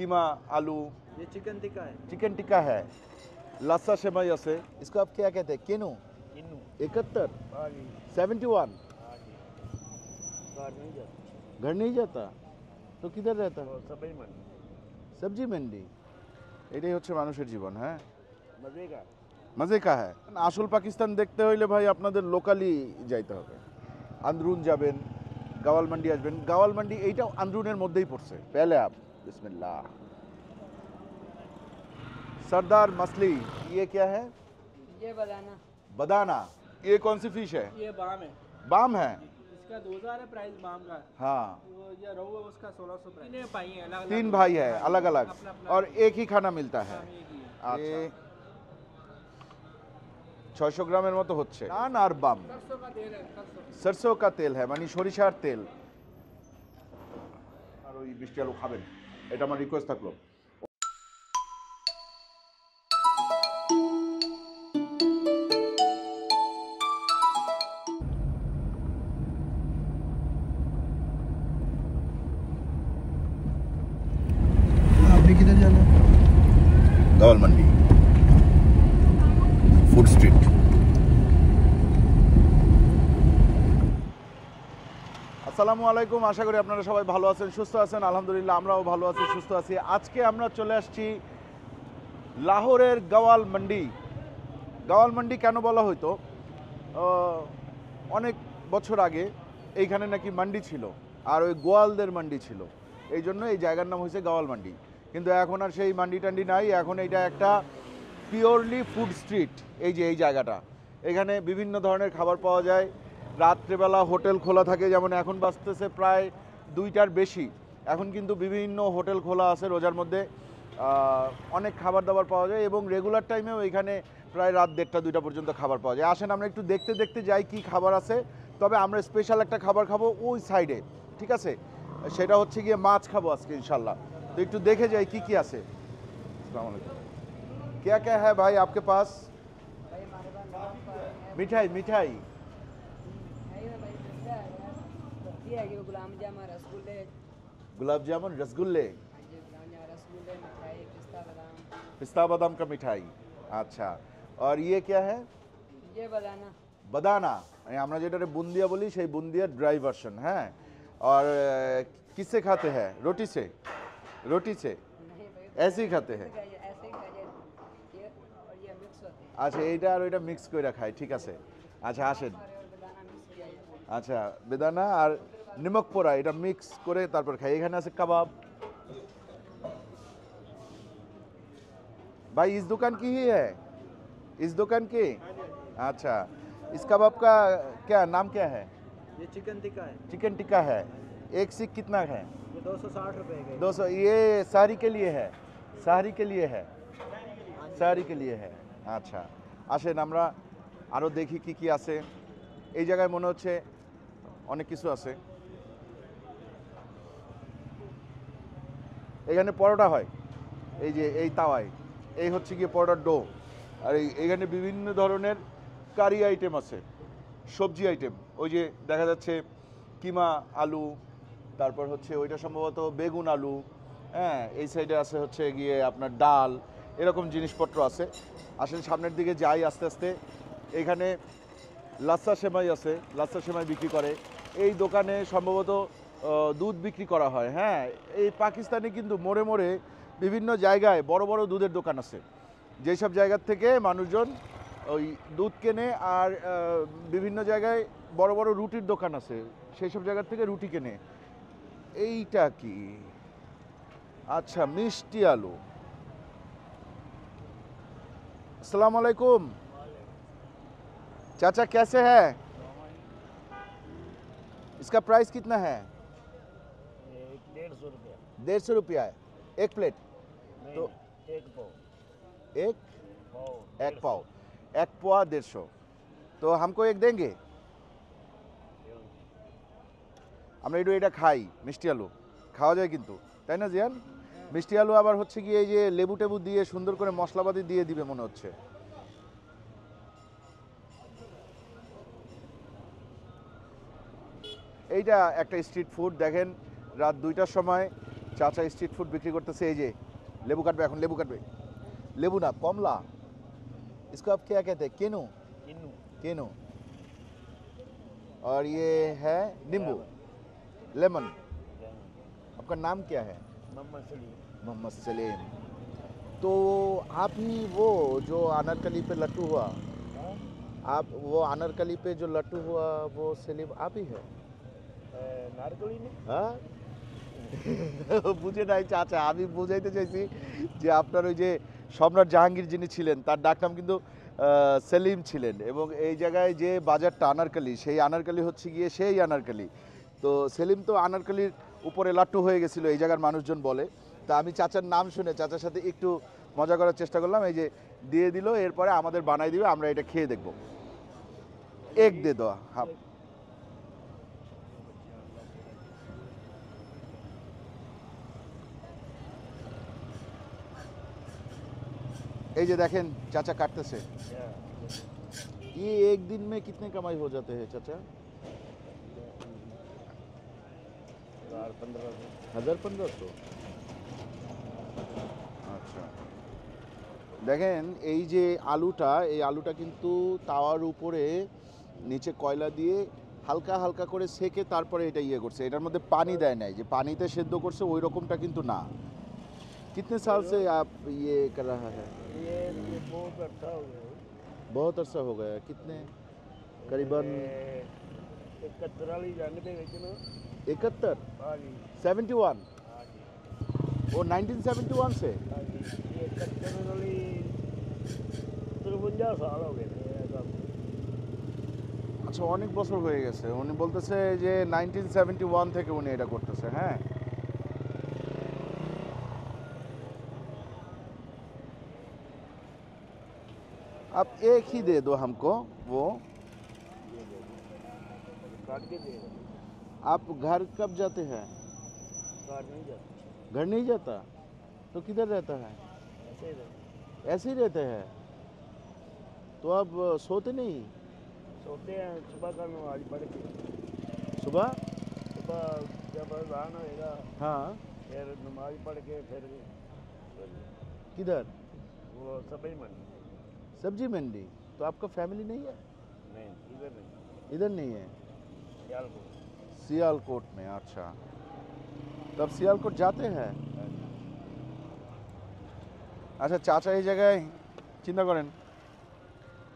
कीमा आलू। ये चिकन टिक्का है। चिकन टिक्का है, लस्सा सेमाई আছে। इसको आप क्या कहते हैं? केनू। किन्नू। 71, हाँ जी। 71। हाँ जी। घर नहीं जाता। घर नहीं जाता তো কিধার रहता? और सब्जी मंडी। সবজি मंडी। এটাই হচ্ছে মানুষের জীবন। হ্যাঁ, मजे का। মজে কা হ্যায়। আসল পাকিস্তান দেখতে হইলে ভাই আপনাদের লোকালি যাইতে হবে। আন্দ্রুন যাবেন, গাওয়াল मंडी আসবেন। গাওয়াল मंडी এইটাও আন্দ্রুনের মধ্যেই পড়ছে। पहले आप बिस्मिल्लाह। सरदार मछली, ये क्या है? ये बनाना। बदाना। ये कौन सी फिश है? ये बाम है। बाम है। इसका 2000 है प्राइस बाम का। हाँ, वो ये रोहू है उसका 1600 प्राइस। तीन भाई हैं अलग। तीन भाई है अलग अलग और एक ही खाना मिलता है। अच्छा। 600 গ্রামের মতো হচ্ছে। নান আর বাম। सरसों का तेल है। सरसों का तेल है, মানে সরিষার তেল। আর ওই মিষ্টি আলু খাবেন, এটা আমার রিকোয়েস্ট থাকলো। आपने किधर जाना है? গাওয়াল मंडी ফুড স্ট্রিট। আসসালামু আলাইকুম, আশা করি আপনারা সবাই ভালো আছেন, সুস্থ আছেন। আলহামদুলিল্লাহ আমরাও ভালো আছি, সুস্থ আছি। আজকে আমরা চলে আসছি লাহোরের গাওয়াল मंडी। গাওয়াল मंडी কেন বলা হতো? অনেক বছর আগে এইখানে নাকি মান্ডি ছিল, আর ওই গোয়ালদের মান্ডি ছিল, এই জন্য এই জায়গার নাম হয়েছে গাওয়াল मंडी। কিন্তু এখন আর সেই মান্ডি টান্ডি নাই, এখন এইটা একটা পিওরলি ফুড স্ট্রিট। এই যে এই জায়গাটা, এখানে বিভিন্ন ধরনের খাবার পাওয়া যায়। রাত্রেবেলা হোটেল খোলা থাকে, যেমন এখন বাজতেছে প্রায় 2টার বেশি। এখন কিন্তু বিভিন্ন হোটেল খোলা আছে রোজার মধ্যে, অনেক খাবার দাবার পাওয়া যায় এবং রেগুলার টাইমেও এখানে প্রায় রাত 1টা 2টা পর্যন্ত খাবার পাওয়া যায়। আসেন আমরা একটু দেখতে দেখতে যাই কি খাবার আছে। তবে আমরা স্পেশাল একটা খাবার খাবো ওই সাইডে, ঠিক আছে? সেটা হচ্ছে গিয়ে মাছ খাবো আজকে ইনশাল্লাহ। তো একটু দেখে যাই কি কি আছে। আসসালামু আলাইকুম। क्या क्या है भाई आपके पास? भाई हमारे पास नमक का है। मिठाई मिठाई है ना भाई मिलता है यार। सब्जी है कि वो गुलाब जामुन रसगुल्ले। गुलाब जामुन रसगुल्ले, हाँ जी गुलाब जामुन रसगुल्ले मिठाई पिस्ता बादाम। पिस्ता बादाम का मिठाई। अच्छा, और ये क्या है? ये बनाना। बदाना, মানে আমরা যেটাকে বুন্দিয়া বলি সেই বুন্দিয়ার ড্রাই ভার্সন। হ্যাঁ, और किससे खाते हैं? रोटी से? रोटी से नहीं भाई ऐसे ही खाते हैं? ऐसे ही खाइए। ये और ये मिक्स होते हैं। আচ্ছা, এইটা আর ওইটা মিক্স করে খাই, ঠিক আছে। আচ্ছা আসেন। और बनाना मिक्स किया जाए। আচ্ছা, বেদানা আর নিমক পোড়া এটা মিক্স করে তারপর খাই। এখানে আছে কাবাব। भाई इस दुकान की ही है? इस दुकान की? अच्छा, इस कबाब का क्या नाम क्या है? ये चिकन टिक्का है। चिकन टिक्का है। एक सीख कितना है? ये 260 रुपए का है। 200। ये सारी के लिए है? सारी के लिए है, সাহারি কে লিয়ে হ্যাঁ। আচ্ছা, আসেন আমরা আরও দেখি কি কি আছে। এই জায়গায় মনে হচ্ছে অনেক কিছু আছে। এখানে পরোটা হয়, এই যে এই তাওয়ায়, এই হচ্ছে গিয়ে পরোটার ডো। আর এইখানে বিভিন্ন ধরনের কারি আইটেম আছে, সবজি আইটেম। ওই যে দেখা যাচ্ছে কিমা আলু, তারপর হচ্ছে ওইটা সম্ভবত বেগুন আলু। হ্যাঁ, এই সাইডে আছে হচ্ছে গিয়ে আপনার ডাল, এরকম জিনিসপত্র আছে। আসলে সামনের দিকে যাই আস্তে আস্তে। এখানে লাচ্ছা সেমাই আছে, লাচ্ছা সেমাই বিক্রি করে। এই দোকানে সম্ভবত দুধ বিক্রি করা হয়। হ্যাঁ, এই পাকিস্তানে কিন্তু মোড়ে মোড়ে বিভিন্ন জায়গায় বড় বড় দুধের দোকান আছে, যেসব জায়গার থেকে মানুষজন ওই দুধ কেনে। আর বিভিন্ন জায়গায় বড় বড় রুটির দোকান আছে, সেই সব জায়গার থেকে রুটি কেনে। এইটা কি? আচ্ছা, মিষ্টি আলু। अस्सलाम वालेकुम चाचा, कैसे है? इसका प्राइस कितना है? 150 रुपया। 150 रुपया है एक प्लेट। तो एक पाव। एक पाव। एक पाव, एक पाव 150। तो हमको एक देंगे? আমরা একটু এটা খাই, মিষ্টি আলু খাওয়া যায় কিন্তু, তাই না জিয়ান? মিষ্টি আলু আবার হচ্ছে গিয়ে এই যে লেবু টেবু দিয়ে সুন্দর করে মশলাপাতি দিয়ে দিবে মনে হচ্ছে। এইটা একটা স্ট্রিট ফুড। দেখেন রাত 2টার সময় চাচা স্ট্রিট ফুড বিক্রি করতেছে এই যে লেবু কাটবে এখন লেবু কাটবে লেবু না কমলা इसको आप क्या कहते हैं केनू किन्नू केनू और ये है नींबू लेमन आपका नाम क्या है मोहम्मद सलीम मोहम्मद सलीम तो आप ही वो जो अनारकली पे लट्टू हुआ हाँ? आप वो अनारकली पे जो लट्टू हुआ वो सलीम आप ही है नारकली ने হ্যাঁ বুঝে নাই চাচা আমি বুঝাইতে চাইছি যে আপনার ওই যে সম্রাট জাহাঙ্গীর যিনি ছিলেন তার ডাকনাম কিন্তু সেলিম ছিলেন এবং এই জায়গায় যে বাজারটা আনারকলি সেই আনারকলি হচ্ছে গিয়ে সেই আনারকলি তো সেলিম তো আনারকলির উপরে লাট্টু হয়ে গেছিল এই জায়গার মানুষজন বলে তা আমি চাচার নাম শুনে চাচার সাথে একটু মজা করার চেষ্টা করলাম এই যে দিয়ে দিল এরপরে আমাদের বানাই দিবে আমরা এটা খেয়ে দেখব এক দে দাও হাফ এই যে দেখেন চাচা কাটতেছে ये एक दिन में कितने कमाई हो जाते हैं चाचा 1500 আচ্ছা দেখেন এই যে আলুটা এই আলুটা কিন্তু তাওয়ার উপরে নিচে কয়লা দিয়ে হালকা হালকা করে সেকে তারপরে এটা ইয়ে করছে এটার মধ্যে পানি দেয় নাই যে পানিতে সেদ্ধ করছে ওই রকমটা কিন্তু না कितने साल से आप ये कर रहा है ये बहुत अच्छा हो गया बहुत अरसा हो गया कितने करीबन 71 वाली जाने पे गई ना 71 हाँ जी 71 हाँ जी वो 1971 से हाँ जी ये 71 वाली 53 साल हो गए थे ऐसा আচ্ছা অনেক বছর হয়ে গেছে উনি বলতেছে যে 1971 থেকে উনি এটা করতেছে হ্যাঁ आप एक ही दे दो हमको वो काट के देगा आप घर कब जाते हैं काट नहीं जाता घर नहीं जाता तो किधर रहता है ऐसे ही रहता ऐसे ही रहते हैं तो आप सोते नहीं सोते हैं सुबह का नमाज पढ़ के सुबह सुबह जब अजान होएगा हाँ फिर नमाज पढ़ के फिर किधर वो सब्जी मंडी सब्जी मंडी तो आपका फैमिली नहीं है नहीं इधर नहीं इधर नहीं है सियालकोट सियालकोट में अच्छा तब सियालकोट जाते हैं আচ্ছা চাচা এই জায়গায় চিন্তা করেন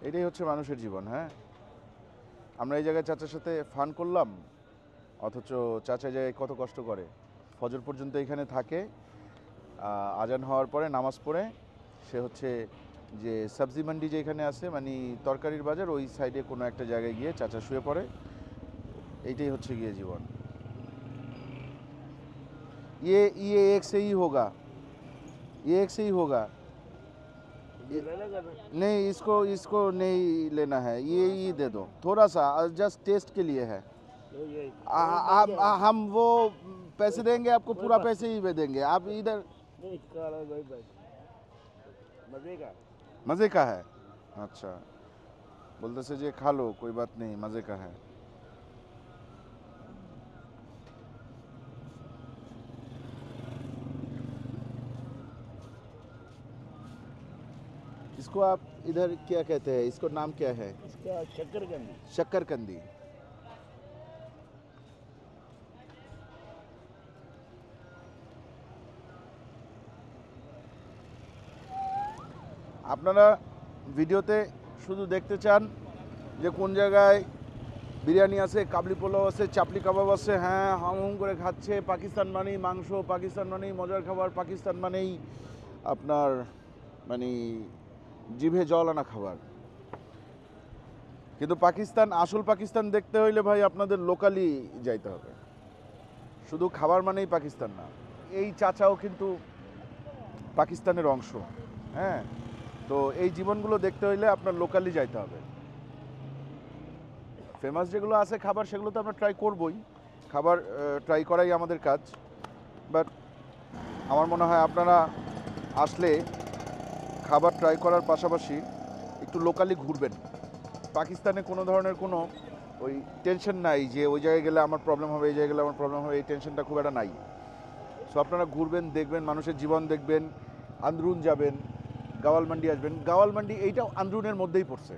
এটাই হচ্ছে মানুষের জীবন হ্যাঁ আমরা এই জায়গায় চাচার সাথে ফান করলাম অথচ চাচা এই জায়গায় কত কষ্ট করে ফজর পর্যন্ত এখানে থাকে আজান হওয়ার পরে নামাজ পড়ে সে হচ্ছে যে সবজি মান্ডি যেখানে আছে মানে তরকারির বাজার ওই সাইডে কোনো একটা জায়গায় গিয়ে চাচা শুয়ে পড়ে এইটাই হচ্ছে গিয়ে জীবন ये एक से ही होगा ये एक से ही होगा नहीं इसको इसको नहीं लेना है ये दे दो थोड़ा सा जस्ट टेस्ट के लिए है हम वो पैसे देंगे आपको पूरा पैसे ही देंगे आप इधर मजे का मज़े का है अच्छा बोलते से जे खा लो कोई बात नहीं मज़े का है इसको आप इधर क्या कहते हैं इसको नाम क्या है इसका शक्करकंदी शक्करकंदी আপনারা ভিডিওতে শুধু দেখতে চান যে কোন জায়গায় বিরিয়ানি আছে কাবলি পোলাও আছে চাপলি কাবাব আছে হ্যাঁ হাম হুম করে খাচ্ছে পাকিস্তান মানেই মাংস পাকিস্তান মানেই মজার খাবার পাকিস্তান মানেই আপনার মানে জিভে জল আনা খাবার কিন্তু পাকিস্তান আসল পাকিস্তান দেখতে হইলে ভাই আপনাদের লোকালি যাইতে হবে শুধু খাবার মানেই পাকিস্তান না এই চাচাও কিন্তু পাকিস্তানের অংশ হ্যাঁ তো এই জীবনগুলো দেখতে হইলে আপনার লোকালি যাইতে হবে ফেমাস যেগুলো আছে খাবার সেগুলো তো আমরা ট্রাই করবই খাবার ট্রাই করাই আমাদের কাজ বাট আমার মনে হয় আপনারা আসলে খাবার ট্রাই করার পাশাপাশি একটু লোকালি ঘুরবেন পাকিস্তানে কোনো ধরনের কোনো ওই টেনশন নাই যে ওই জায়গায় গেলে আমার প্রবলেম হবে এই জায়গায় গেলে আমার প্রবলেম হবে এই টেনশনটা খুব একটা নাই সো আপনারা ঘুরবেন, দেখবেন, মানুষের জীবন দেখবেন, আন্দরুন যাবেন, গাওয়াল মান্ডি আসবেন। গাওয়াল মান্ডি এইটাও আন্দরুনের মধ্যেই পড়ছে,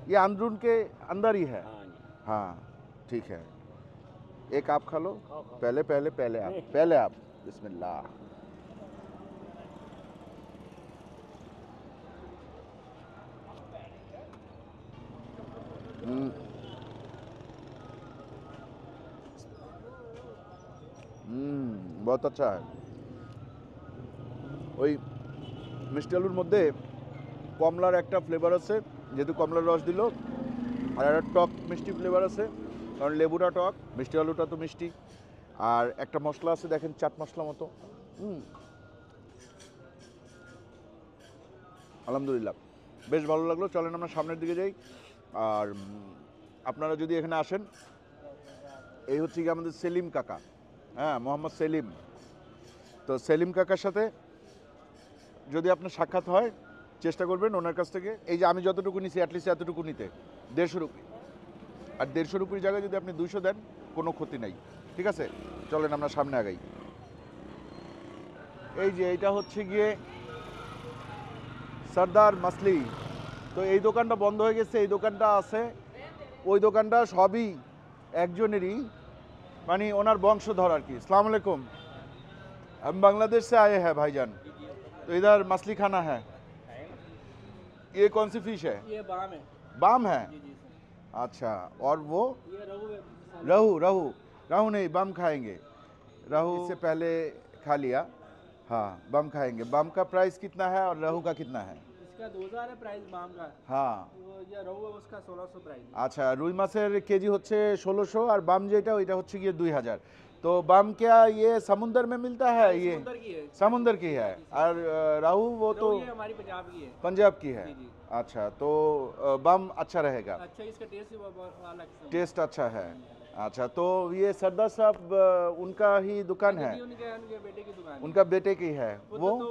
ये अंदरून के अंदर ही है। हाँ जी। हाँ ठीक है, एक आप खा लो। खाओ, खाओ। पहले आप बिस्मिल्लाह। हम्म, बहुत अच्छा है। ওই মিষ্টি আলুর মধ্যে কমলার একটা ফ্লেভার আছে, যেহেতু কমলার রস দিল, আর একটা টক মিষ্টি ফ্লেভার আছে, কারণ লেবুটা টক, মিষ্টি আলুটা তো মিষ্টি। আর একটা মশলা আছে দেখেন, চাট মশলা মতো। আলহামদুলিল্লাহ, বেশ ভালো লাগলো। চলেন আমরা সামনের দিকে যাই। আর আপনারা যদি এখানে আসেন, এই হচ্ছে কি আমাদের সেলিম কাকা, হ্যাঁ, মোহাম্মদ সেলিম। তো সেলিম কাকার সাথে যদি আপনার সাক্ষাৎ হয়, চেষ্টা করবেন ওনার কাছ থেকে, এই যে আমি যতটুকু নিছি অ্যাটলিস্ট এতটুকু নিতে, 150 রুপি। আর 150 রুপির জায়গায় যদি আপনি 200 দেন, কোনো ক্ষতি নাই। ঠিক আছে, চলেন আমরা সামনে আগাই। এই যে এইটা হচ্ছে গিয়ে সর্দার মাছলি। তো এই দোকানটা বন্ধ হয়ে গেছে, এই দোকানটা আছে, ওই দোকানটা সবই একজনেরই, মানে ওনার বংশধর আর কি। अस्सलाम वालेकुम, हम बांग्लादेश से आए हैं भाईजान, तो इधर मछली खाना है। ये कौन सी फिश है? ये बाम है। बाम है, जी जी सर। अच्छा। और वो ये रहू है। रहू नहीं, बम खाएंगे। रहू इससे पहले खा लिया, हाँ, बम खाएंगे। बम का प्राइस कितना है और रहू का कितना है? इसका 2000 है प्राइस बाम का। हाँ, वो ये रहू है उसका 1600 प्राइस। আচ্ছা, রুই মাছের কেজি হচ্ছে 1600, আর বাম যেটা ওইটা হচ্ছে গিয়ে 2000। तो बम क्या ये समुंदर में मिलता है? ये समुंदर की है। समुंदर की है। और राहू वो तो रहू ये हमारी पंजाब की है। पंजाब की है। जी, जी। अच्छा, तो बम अच्छा रहेगा, अच्छा इसका टेस्ट ही बहुत अलग से। टेस्ट अच्छा है। अच्छा, तो ये सरदार साहब उनका ही दुकान है? उनके उनके बेटे की दुकान है। उनका बेटे की है वो? तो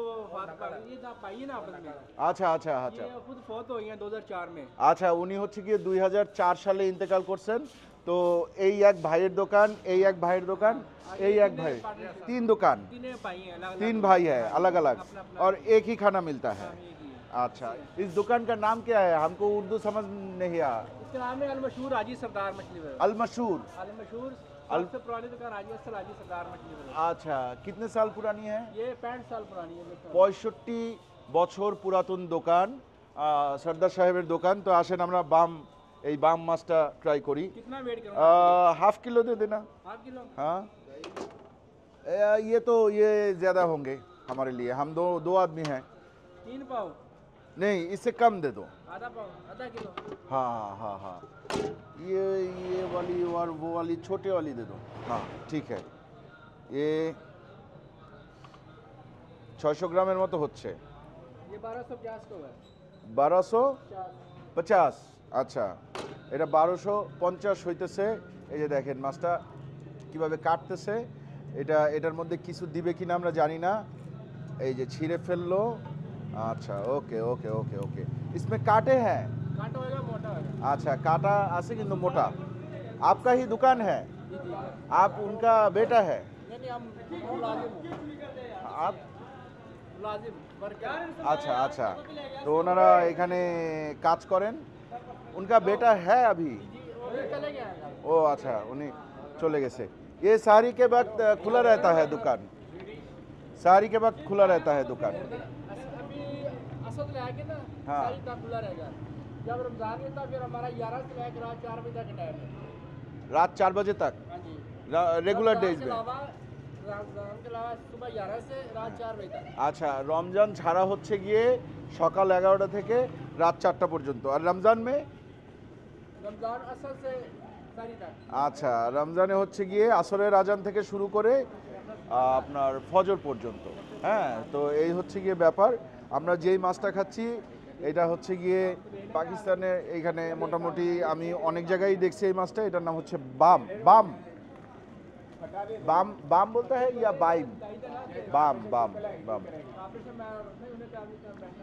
ये तो पाइए ना आपस में। আচ্ছা আচ্ছা আচ্ছা ये खुद फौत हो गई हैं 2004 में। আচ্ছা, উনি হচ্ছে গিয়ে 2004 সালে ইন্তেকাল করছেন। তো এই এক ভাইয়ের দোকান, এই এক ভাইয়ের দোকান, এই এক ভাই, 3 दुकान, तीन पाई हैं अलग 3 भाई है अलग अलग, अपना अपना और एक ही खाना मिलता है। काम एक ही है। अच्छा, इस दुकान का नाम क्या है? हमको उर्दू समझ नहीं आ। इसका नाम है अलमशहूर हाजी सरदार मछली बाजार। अल मशहूर। अलमशहूर सबसे पुरानी दुकान हाजी असल हाजी सरदार मछली बाजार। अच्छा, कितने साल पुरानी है? ये 65 साल पुरानी है। 65 বছর পুরাতন দোকান, সর্দার সাহেবের দোকান। তো আসেন আমরা এই বাম মাছটা ট্রাই করি। कितना वेट करूँ? हाफ किलो दे देना। Half kilo. हाँ, ये तो ये ज़्यादा होंगे हमारे लिए, हम दो आदमी हैं। 3 पाव। नहीं, इससे कम दे दो। आधा पाव आधा किलो। हाँ हाँ हाँ, ये वाली और वो वाली छोटे वाली दे दो। हाँ ठीक है, ये 600 গ্রামের মতো হচ্ছে। ये 1250 को है। 1250। আচ্ছা, এটা 1250 হইতেছে। এই যে দেখেন মাছটা কিভাবে কাটতেছে, এটার মধ্যে কিছু দিবে কিনা আমরা জানি না। এই যে ছিঁড়ে ফেললো। अच्छा, ओके ओके ओके ओके। इसमें कांटे हैं? कांटा होगा मोटा होगा। अच्छा, कांटा आसे किंतु मोटा। आपका ही दुकान है? जी जी। आप उनका बेटा है? नहीं हम मुलाजिम आप? मुलाजिम वर्कर। अच्छा अच्छा, तो ওনারা এখানে কাজ করেন। उनका बेटा है अभी? ये चले गया है। ओ अच्छा, उन्हीं चले गए। ये सारी के वक्त खुला रहता है दुकान? सारी के वक्त खुला रहता है दुकान? अभी असद ले आके ना हाँ। सारी का खुला रहेगा। जब रमजान में था फिर हमारा 11 से लेकर रात 4 बजे तक टाइम है। रात 4 बजे तक हाँ जी। रेगुलर रमजान डेज के में? अलावा रमजान के अलावा सुबह 11 से रात 4 बजे तक। আচ্ছা, রমজান ছাড়া হচ্ছে গিয়ে সকাল 11টা থেকে রাত 4টা পর্যন্ত, আর রমজান মে? रमजान असल से सारी तक। আচ্ছা, রমজানে হচ্ছে গিয়ে আসরের আজান থেকে শুরু করে আপনার ফজর পর্যন্ত। হ্যাঁ, তো এই হচ্ছে গিয়ে ব্যাপার। আমরা যেই মাছটা খাচ্ছি এটা হচ্ছে গিয়ে পাকিস্তানের এইখানে মোটামুটি আমি অনেক জায়গায় দেখছি এই মাছটা। এটার নাম হচ্ছে বাম। বাম বাম বাম বলতে হয় ইয়া বাইম? বাম বাম বাম।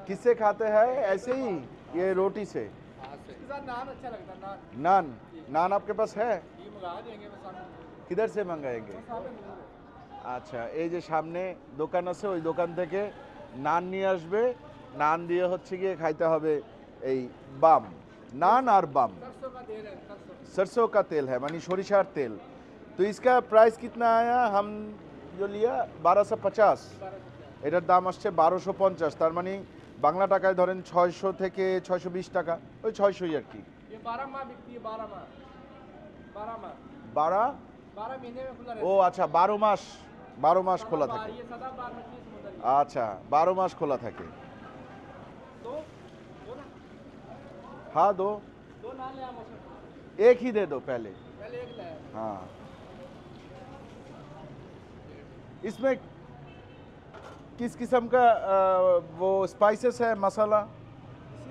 किससे खाते हैं? ऐसे ही ये रोटी से? इसके साथ नान अच्छा लगता है नान। नान? नान आपके पास है? ये मंगा देंगे बस हम। किधर से मंगाएंगे? सामने दूर है। আচ্ছা, এই যে সামনে দোকান আছে, ওই দোকান থেকে নান নিয়ে আসবে, নান দিয়ে হচ্ছে গিয়ে খাইতে হবে এই বাম, नान और बम। सरसों का तेल है, सरसों सरसों का तेल है मानी सरिषार तेल। तो इसका प्राइस कितना आया, हम जो लिया 1250, 12 এটার দাম আসছে 1250, তার মানে বাংলা টাকায় ধরেন 600 থেকে 620 টাকা, ওই 600ই আর কি। ये 12 माह बिकती है, 12 माह, 12 माह, 12 12 महीने में खुला ও रहता আচ্ছা 12 মাস, 12 মাস है। খোলা सदाबहार, থাকে। ये सदाबहार मछली है समुद्र की। আচ্ছা 12 মাস খোলা থাকে। दो दो ना, हाँ दो, दो नान ले आओ मुझे। एक ही दे दो पहले। पहले एक लाया। हाँ, इसमें किस किस्म का वो स्पाइसेस है, मसाला,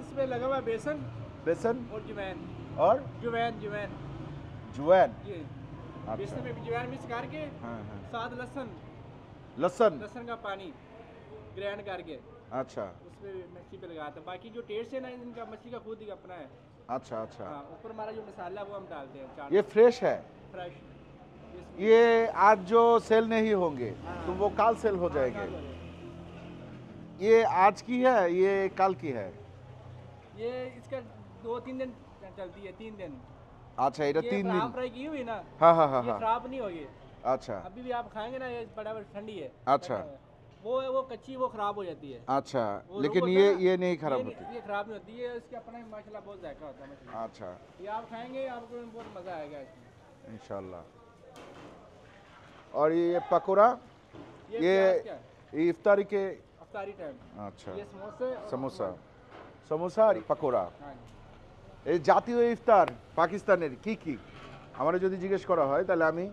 इसमें लगा हुआ है बेसन बेसन और जवैन, और जवैन जवैन जुवैन। ये अच्छा बेसन में जवैन मिक्स करके, हाँ हाँ, साथ लहसुन, लहसुन, लहसुन का पानी ग्राइंड करके अच्छा उसमें मछली पे लगाते हैं। बाकी जो टेस्ट है ना इनका मछली का खुद ही अपना है। अच्छा अच्छा। हाँ, ऊपर हमारा जो मसाला है वो हम डालते हैं, चाट ये फ्रेश है, फ्रेश। ये आज जो सेल नहीं होंगे हाँ। तो वो कल सेल हो जाएंगे। ये आज की है, ये कल की है? ये इसका 2-3 दिन चलती है, 3 दिन। अच्छा এটা ये 3 खराब दिन। फ्राई की हुई ना, हाँ हाँ हाँ ये हाँ, खराब नहीं होगी। अच्छा अभी भी आप खाएंगे ना, ये बड़ा ठंडी है। अच्छा। वो कच्ची वो खराब हो जाती है। अच्छा, वो लेकिन रोग होता है ना, ये नहीं खराब ये होती। ये खराब नहीं होती, ये इसका अपना ही माशाल्लाह बहुत जायका होता है मछली। अच्छा ये आप खाएंगे आपको बहुत मज़ा आएगा इसमें। इंशाल्लाह। और ये पकोड़ा, ये ये प्याज क्या है? ये इफ्तारी के, अफ्तारी टाइम अच्छा ये समोसे और समोसा, समोसा আর পকোড়া। हाँ जी। এই জাতীয় ইফতার পাকিস্তানের কি কি আমারে যদি জিজ্ঞেস করা হয় তাহলে আমি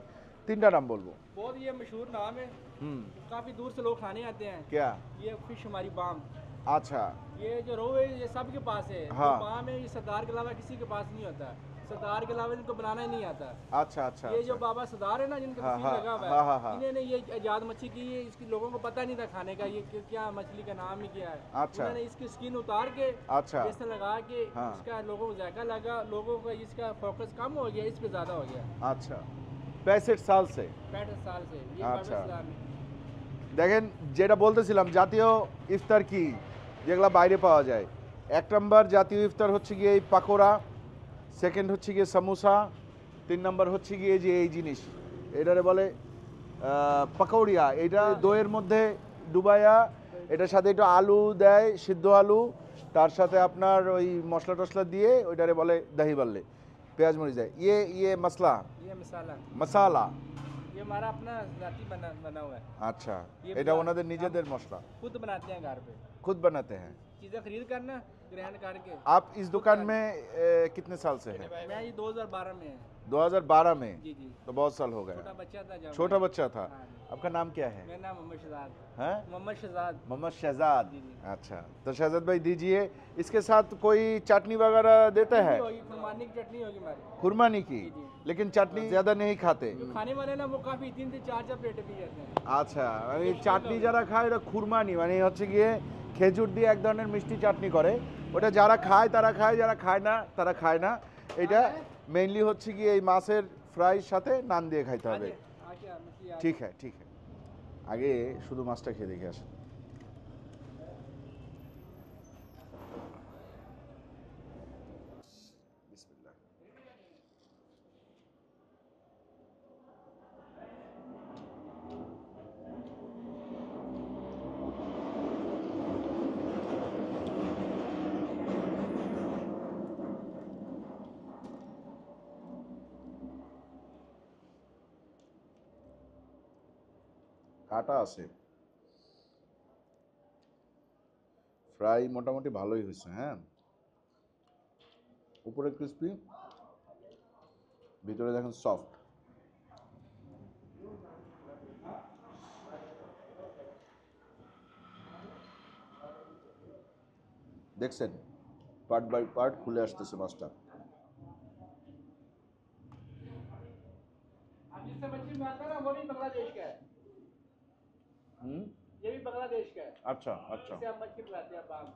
তিনটা নাম বলবো। बहुत ये मशहूर नाम है, হুম, काफ़ी दूर से लोग खाने आते हैं। क्या? ये फिश हमारी बाम, আচ্ছা ये जो रोहू है ये सबके पास है। हाँ। जो बाम है ये सरदार के अलावा किसी के पास नहीं होता, सरदार के अलावा इनको बनाना ही नहीं आता। আচ্ছা আচ্ছা ये जो আচ্ছা। बाबा सरदार है ना जिनका हाँ, तस्वीर हाँ, लगा हुआ हाँ, हाँ, हाँ। है, इन्होंने ये आजाद मच्छी की है, इसकी लोगों को पता नहीं था खाने का, ये क्या मछली का नाम ही क्या है। अच्छा। उन्होंने इसकी स्किन उतार के अच्छा बेसन लगा के हाँ। इसका लोगों को जायका लगा, लोगों का इसका फोकस कम हो गया, इस पे ज़्यादा हो गया। আচ্ছা 65 साल से। 65 साल से ये अच्छा। बाबा इस्लाम है। দেখেন যেটা বলতেছিলাম জাতীয় ইফতার কি যেগুলা বাইরে পাওয়া যায়, 1 নম্বর জাতীয় ইফতার হচ্ছে গিয়ে এই পাকোড়া, সেকেন্ড হচ্ছে গিয়ে সমোসা, 3 নম্বর হচ্ছে গিয়ে যে এই জিনিস এটারে বলে পাকৌড়িয়া, এটা দইয়ের মধ্যে ডুবাইয়া এটার সাথে একটু আলু দেয়, সিদ্ধ আলু, তার সাথে আপনার ওই মশলা টশলা দিয়ে ওইটারে বলে দহি বাল্লে, পেঁয়াজ মরিচ দেয়। ये मसला ये मसाला मसाला, ये हमारा अपना जाती बना हुआ है, আচ্ছা ये এটা बना- ওনাদের নিজেদের মশলা, खुद बनाते हैं घर पे, खुद बनाते हैं। चीज़ें खरीद कर ना ग्रैंड करके। आप इस दुकान में कितने साल से हैं? मैं ये 2012 में है। 2012 में, जी जी, तो बहुत साल हो छोटा गया। बच्चा था जब छोटा बच्चा था। हाँ जी। आपका नाम क्या है? मेरा नाम मोहम्मद शहजाद, हैं? मोहम्मद शहजाद। मोहम्मद शहजाद। जी, जी। अच्छा, तो शहजाद भाई दीजिए, इसके साथ कोई चटनी वगैरह देता है? होगी खुरमानी की चटनी होगी हमारी। खुरमानी की, जी, जी। लेकिन चटनी ज़्यादा नहीं खाते। जो खाने वाले ना वो काफ़ी 3 से 4 प्लेटें पी जाते हैं। আচ্ছা, মানে চাটনি যারা খায় ওটা খুরমানি, মানে হচ্ছে গিয়ে খেজুর দিয়ে এক ধরনের মিষ্টি চাটনি করে, ওটা যারা খায় তারা খায়, যারা খায় না তারা খায় না। এটা মেইনলি হচ্ছে গিয়ে এই মাছের ফ্রাইর সাথে নান দিয়ে খাইতে হবে। आके मछली आ- ঠিক হ্যাঁ ঠিক হ্যাঁ, আগে শুধু মাছটা খেয়ে দেখে আসেন। বিসমিল্লাহ। কাটা আছে, ফ্রাই মোটামুটি ভালোই হয়েছে। হ্যাঁ, উপরে ক্রিস্পি, ভিতরে দেখেন সফট। দেখছেন পার্ট বাই পার্ট খুলে আসতেছে মাছটা। अब जिससे मछली बनाता है ना वो भी बांग्लादेश का है, হুম, ये भी बांग्लादेश का है। अच्छा अच्छा, इससे हम मछली बनाते हैं बाम,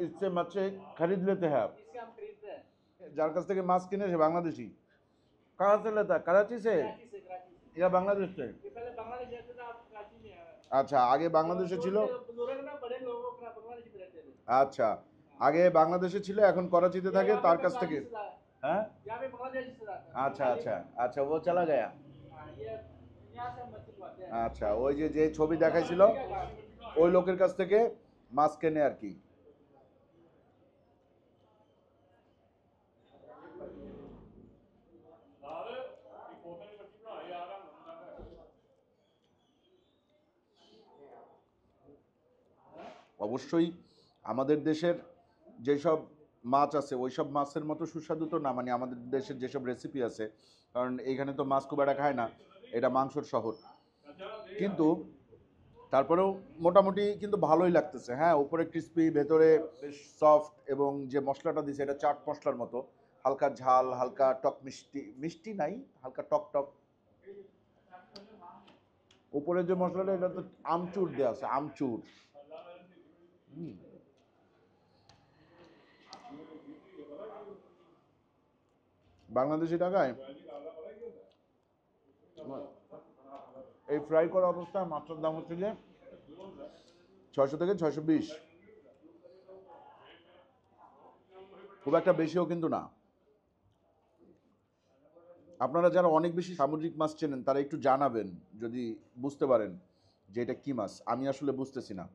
इससे मच्छी खरीद लेते हैं आप? इससे हम खरीदते हैं যার কাছ থেকে মাছ কিনে সে বাংলাদেশি। कहाँ से लेता है? कराची से? कराची से। या बांग्लादेश से? ये पहले बांग्लादेश रहते थे, आप कराची में आए। अच्छा, आगे बांग्लादेशে ছিল? बुजुर्ग ना बड़े लोगों का बांग्लादेश में रहते थे। আচ্ছা, আগে বাংলাদেশে ছিল, এখন করাচিতে থাকে, यहाँ पे তার কাছ बांग्लादेश থেকে। से था। হ্যাঁ? यहाँ पे बांग्लादेश से था। আচ্ছা আচ্ছা আচ্ছা, ও চলা গয়া। हाँ, ये यहाँ से मछली लाते हैं। আচ্ছা, ওই যে যে ছবি দেখাইছিল ওই লোকের কাছ থেকে মাছ কেনে আর কি। অবশ্যই আমাদের দেশের যেসব মাছ আছে ওই সব মাছের মতো সুস্বাদু তো না, মানে আমাদের দেশের যেসব রেসিপি আছে, কারণ এইখানে তো মাছ খুব একটা খায় না, এটা মাংসর শহর, কিন্তু তারপরেও মোটামুটি কিন্তু ভালোই লাগতেছে। হ্যাঁ, উপরে ক্রিস্পি, ভেতরে বেশ সফট, এবং যে মশলাটা দিছে এটা চাট মশলার মতো, হালকা ঝাল, হালকা টক মিষ্টি, মিষ্টি নাই, হালকা টক টক। উপরে যে মশলাটা এটা তো আমচুর দেওয়া আছে, আমচুর। বাংলাদেশি টাকায় এই ফ্রাই করা অবস্থায় মাছের দাম হচ্ছে যে 600 থেকে 620, খুব একটা বেশিও কিন্তু না। আপনারা যারা অনেক বেশি সামুদ্রিক মাছ চেনেন তারা একটু জানাবেন যদি বুঝতে পারেন যে এটা কি মাছ, আমি আসলে বুঝতেছি না।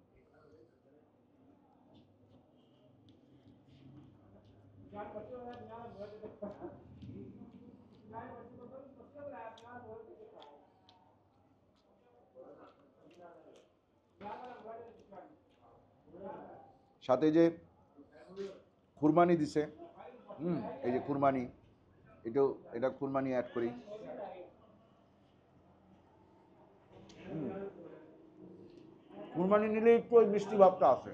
সাথে যে খুরমানি দিছে, এই যে খুরমানি, এটা খুরমানি অ্যাড করি। খুরমানি নিলে একটু ওই মিষ্টি ভাবটা আছে।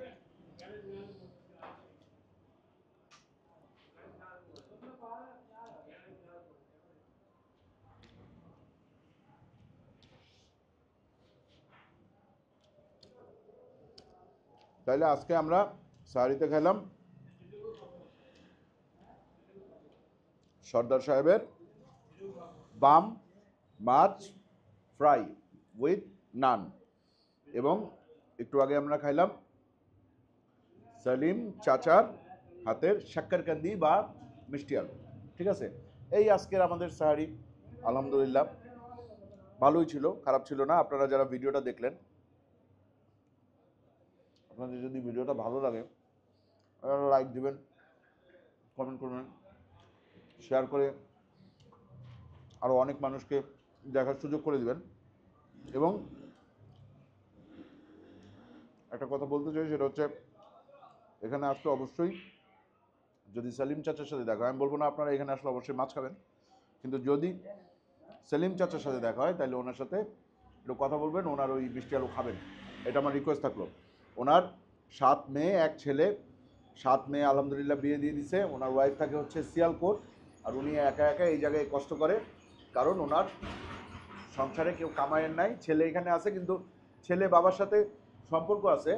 তাইলে আজকে আমরা সাহারিতে খেলাম সর্দার সাহেবের বাম মাছ ফ্রাই উইথ নান, এবং একটু আগে আমরা খাইলাম সালিম চাচার হাতের শাক্কারকান্দি বা মিষ্টি আলু। ঠিক আছে, এই আজকের আমাদের সাহারি। আলহামদুলিল্লাহ ভালোই ছিল, খারাপ ছিল না। আপনারা যারা ভিডিওটা দেখলেন, আপনাদের যদি ভিডিওটা ভালো লাগে লাইক দিবেন, কমেন্ট করবেন, শেয়ার করে আরও অনেক মানুষকে দেখার সুযোগ করে দিবেন। এবং একটা কথা বলতে চাই, সেটা হচ্ছে এখানে আসলে অবশ্যই যদি সেলিম চাচার সাথে দেখা হয়, আমি বলবো না আপনারা এখানে আসলে অবশ্যই মাছ খাবেন, কিন্তু যদি সেলিম চাচার সাথে দেখা হয় তাহলে ওনার সাথে একটু কথা বলবেন, ওনার ওই মিষ্টি আলু খাবেন, এটা আমার রিকোয়েস্ট থাকলো। ওনার 7 মেয়ে 1 ছেলে, 7 মেয়ে আলহামদুলিল্লাহ বিয়ে দিয়ে দিছে। ওনার ওয়াইফ থাকে হচ্ছে সিয়ালকোট, আর উনি একা একা এই জায়গায় কষ্ট করে, কারণ ওনার সংসারে কেউ কামায়ের নাই। ছেলে এখানে আছে, কিন্তু ছেলে বাবার সাথে সম্পর্ক আছে,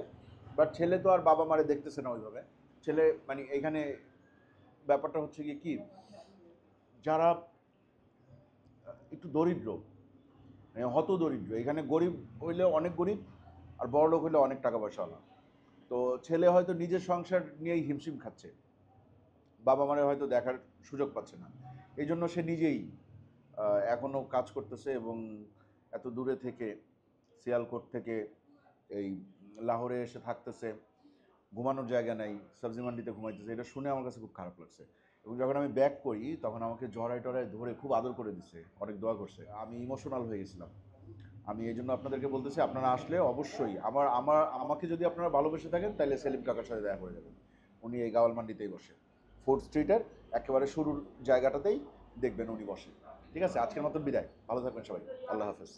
বাট ছেলে তো আর বাবা মারে দেখতেছে না ওইভাবে। ছেলে মানে এইখানে ব্যাপারটা হচ্ছে কি, যারা একটু দরিদ্র, হত দরিদ্র, এখানে গরিব হইলে অনেক গরিব, আর বড় লোক হইলে অনেক টাকা পয়সাওয়ালা। তো ছেলে হয়তো নিজের সংসার নিয়েই হিমশিম খাচ্ছে, বাবা মারে হয়তো দেখার সুযোগ পাচ্ছে না, এই জন্য সে নিজেই এখনও কাজ করতেছে, এবং এত দূরে থেকে সিয়ালকোট থেকে এই লাহোরে এসে থাকতেছে, ঘুমানোর জায়গা নাই, সবজি মান্ডিতে ঘুমাইতেছে। এটা শুনে আমার কাছে খুব খারাপ লাগছে। এবং যখন আমি ব্যাক করি তখন আমাকে জড়ায় টড়ায় ধরে খুব আদর করে দিছে, অনেক দোয়া করছে। আমি ইমোশনাল হয়ে গেছিলাম। আমি এই জন্য আপনাদেরকে বলতেছি, আপনারা আসলে অবশ্যই আমাকে যদি আপনারা ভালোবেসে থাকেন তাহলে সেলিম কাকার সাথে দেখা করে যাবেন। উনি এই গাওয়াল মান্ডিতেই বসে, 4th স্ট্রিটের একেবারে শুরুর জায়গাটাতেই দেখবেন উনি বসে। ঠিক আছে, আজকের মতন বিদায়, ভালো থাকবেন সবাই, আল্লাহ হাফেজ।